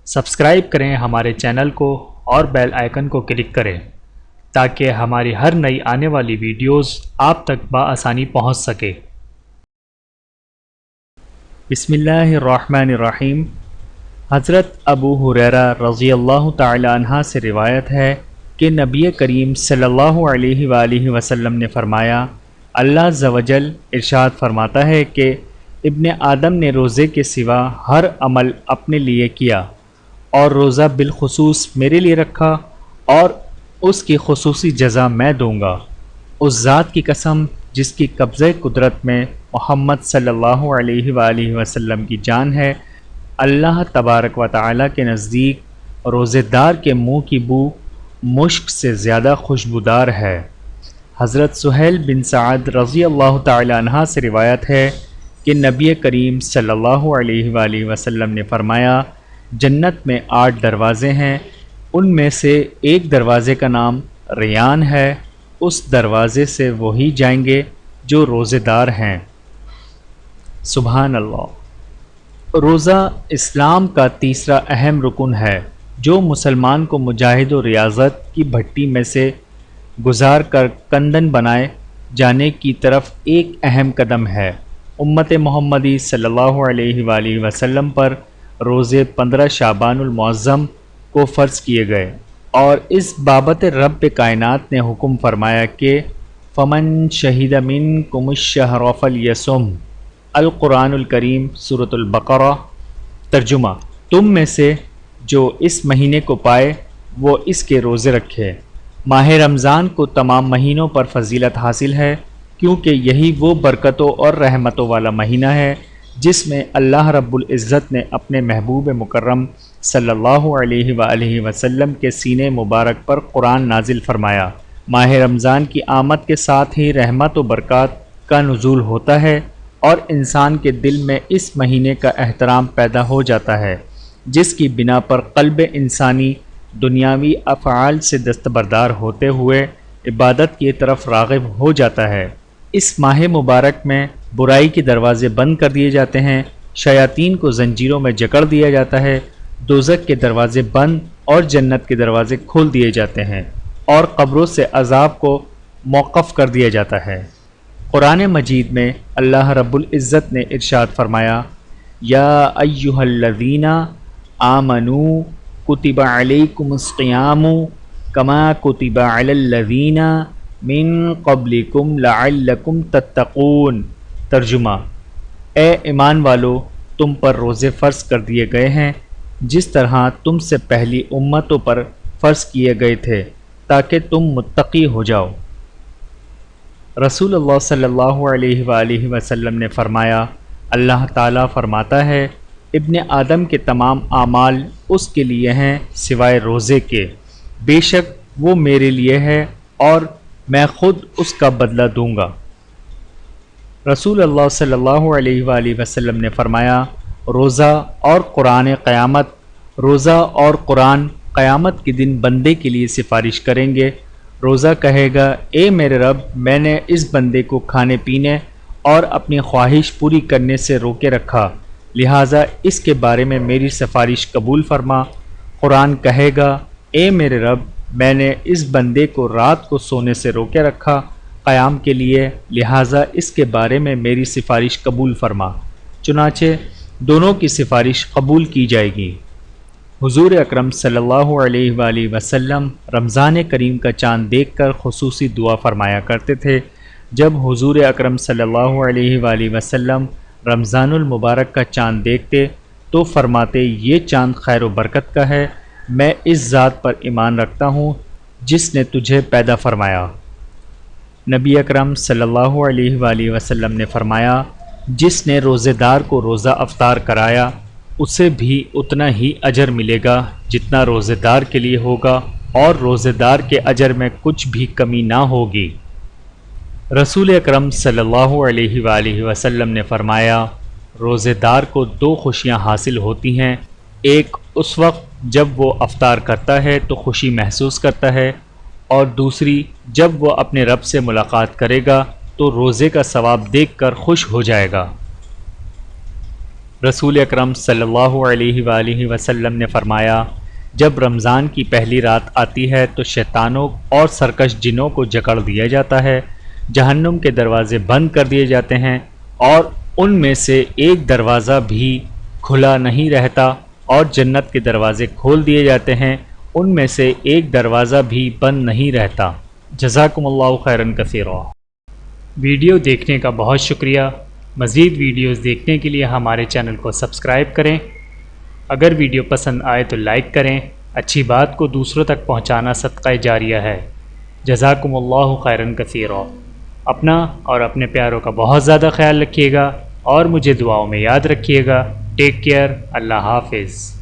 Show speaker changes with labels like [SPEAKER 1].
[SPEAKER 1] Subscribe کریں ہمارے channel کو اور بیل آئیکن کو کلک کریں تاکہ ہماری ہر نئی آنے والی ویڈیوز آپ تک بآسانی پہنچ سکے۔ بسم اللہ الرحمن الرحیم۔ حضرت ابو ہریرہ رضی اللہ تعالی عنہ سے روایت ہے کہ نبی کریم صلی اللہ علیہ وآلہ وسلم نے فرمایا، اللہ عز و جل ارشاد فرماتا ہے کہ ابن آدم نے روزے کے سوا ہر عمل اپنے لیے کیا اور روزہ بالخصوص میرے لیے رکھا اور اس کی خصوصی جزا میں دوں گا۔ اس ذات کی قسم جس کی قبضہ قدرت میں محمد صلی اللہ علیہ وآلہ وسلم کی جان ہے، اللہ تبارک و تعالی کے نزدیک روزے دار کے منہ کی بو مشک سے زیادہ خوشبودار ہے۔ حضرت سہیل بن سعد رضی اللہ تعالی عنہ سے روایت ہے کہ نبی کریم صلی اللہ علیہ وآلہ وسلم نے فرمایا، جنت میں 8 دروازے ہیں، ان میں سے ایک دروازے کا نام ریان ہے، اس دروازے سے وہی جائیں گے جو روزے دار ہیں۔ سبحان اللہ۔ روزہ اسلام کا تیسرا اہم رکن ہے جو مسلمان کو مجاہد و ریاضت کی بھٹی میں سے گزار کر کندن بنائے جانے کی طرف ایک اہم قدم ہے۔ امت محمدی صلی اللہ علیہ وآلہ وسلم پر روزے 15 شعبان المعظم کو فرض کیے گئے اور اس بابت رب کائنات نے حکم فرمایا کہ فمن شہید منکم الشہر فلیصم۔ القرآن الکریم سورۃ البقرہ۔ ترجمہ: تم میں سے جو اس مہینے کو پائے وہ اس کے روزے رکھے۔ ماہ رمضان کو تمام مہینوں پر فضیلت حاصل ہے کیونکہ یہی وہ برکتوں اور رحمتوں والا مہینہ ہے جس میں اللہ رب العزت نے اپنے محبوب مکرم صلی اللہ علیہ وآلہ وسلم کے سینے مبارک پر قرآن نازل فرمایا۔ ماہ رمضان کی آمد کے ساتھ ہی رحمت و برکات کا نزول ہوتا ہے اور انسان کے دل میں اس مہینے کا احترام پیدا ہو جاتا ہے جس کی بنا پر قلب انسانی دنیاوی افعال سے دستبردار ہوتے ہوئے عبادت کی طرف راغب ہو جاتا ہے۔ اس ماہ مبارک میں برائی کے دروازے بند کر دیے جاتے ہیں، شیاطین کو زنجیروں میں جکڑ دیا جاتا ہے، دوزخ کے دروازے بند اور جنت کے دروازے کھول دیے جاتے ہیں اور قبروں سے عذاب کو موقف کر دیا جاتا ہے۔ قرآن مجید میں اللہ رب العزت نے ارشاد فرمایا، یا ایہا الذین آمنوا کتب علیکم الصیام کما کتب علی الذین من قبلکم لعلکم تتقون۔ ترجمہ: اے ایمان والو، تم پر روزے فرض کر دیے گئے ہیں جس طرح تم سے پہلی امتوں پر فرض کیے گئے تھے تاکہ تم متقی ہو جاؤ۔ رسول اللہ صلی اللہ علیہ وآلہ وسلم نے فرمایا، اللہ تعالیٰ فرماتا ہے، ابن آدم کے تمام اعمال اس کے لیے ہیں سوائے روزے کے، بے شک وہ میرے لیے ہے اور میں خود اس کا بدلہ دوں گا۔ رسول اللہ صلی اللہ علیہ وآلہ وسلم نے فرمایا، روزہ اور قرآن قیامت کے دن بندے کے لیے سفارش کریں گے۔ روزہ کہے گا، اے میرے رب، میں نے اس بندے کو کھانے پینے اور اپنی خواہش پوری کرنے سے روکے رکھا، لہٰذا اس کے بارے میں میری سفارش قبول فرما۔ قرآن کہے گا، اے میرے رب، میں نے اس بندے کو رات کو سونے سے روکے رکھا قیام کے لیے، لہٰذا اس کے بارے میں میری سفارش قبول فرما۔ چنانچہ دونوں کی سفارش قبول کی جائے گی۔ حضور اکرم صلی اللہ علیہ وآلہ وسلم رمضان کریم کا چاند دیکھ کر خصوصی دعا فرمایا کرتے تھے۔ جب حضور اکرم صلی اللہ علیہ وآلہ وسلم رمضان المبارک کا چاند دیکھتے تو فرماتے، یہ چاند خیر و برکت کا ہے، میں اس ذات پر ایمان رکھتا ہوں جس نے تجھے پیدا فرمایا۔ نبی اکرم صلی اللہ علیہ وآلہ وسلم نے فرمایا، جس نے روزے دار کو روزہ افطار کرایا اسے بھی اتنا ہی اجر ملے گا جتنا روزے دار کے لیے ہوگا اور روزے دار کے اجر میں کچھ بھی کمی نہ ہوگی۔ رسول اکرم صلی اللہ علیہ وآلہ وسلم نے فرمایا، روزے دار کو 2 خوشیاں حاصل ہوتی ہیں، ایک اس وقت جب وہ افطار کرتا ہے تو خوشی محسوس کرتا ہے، اور دوسری جب وہ اپنے رب سے ملاقات کرے گا تو روزے کا ثواب دیکھ کر خوش ہو جائے گا۔ رسول اکرم صلی اللہ علیہ وآلہ وسلم نے فرمایا، جب رمضان کی پہلی رات آتی ہے تو شیطانوں اور سرکش جنوں کو جکڑ دیا جاتا ہے، جہنم کے دروازے بند کر دیے جاتے ہیں اور ان میں سے ایک دروازہ بھی کھلا نہیں رہتا، اور جنت کے دروازے کھول دیے جاتے ہیں، ان میں سے ایک دروازہ بھی بند نہیں رہتا۔ جزاکم اللہ خیرا کثیرا۔ ویڈیو دیکھنے کا بہت شکریہ۔ مزید ویڈیوز دیکھنے کے لیے ہمارے چینل کو سبسکرائب کریں۔ اگر ویڈیو پسند آئے تو لائک کریں۔ اچھی بات کو دوسروں تک پہنچانا صدقہ جاریہ ہے۔ جزاکم اللہ خیرا کثیرا۔ اپنا اور اپنے پیاروں کا بہت زیادہ خیال رکھیے گا اور مجھے دعاؤں میں یاد رکھیے گا۔ Take care. اللہ حافظ۔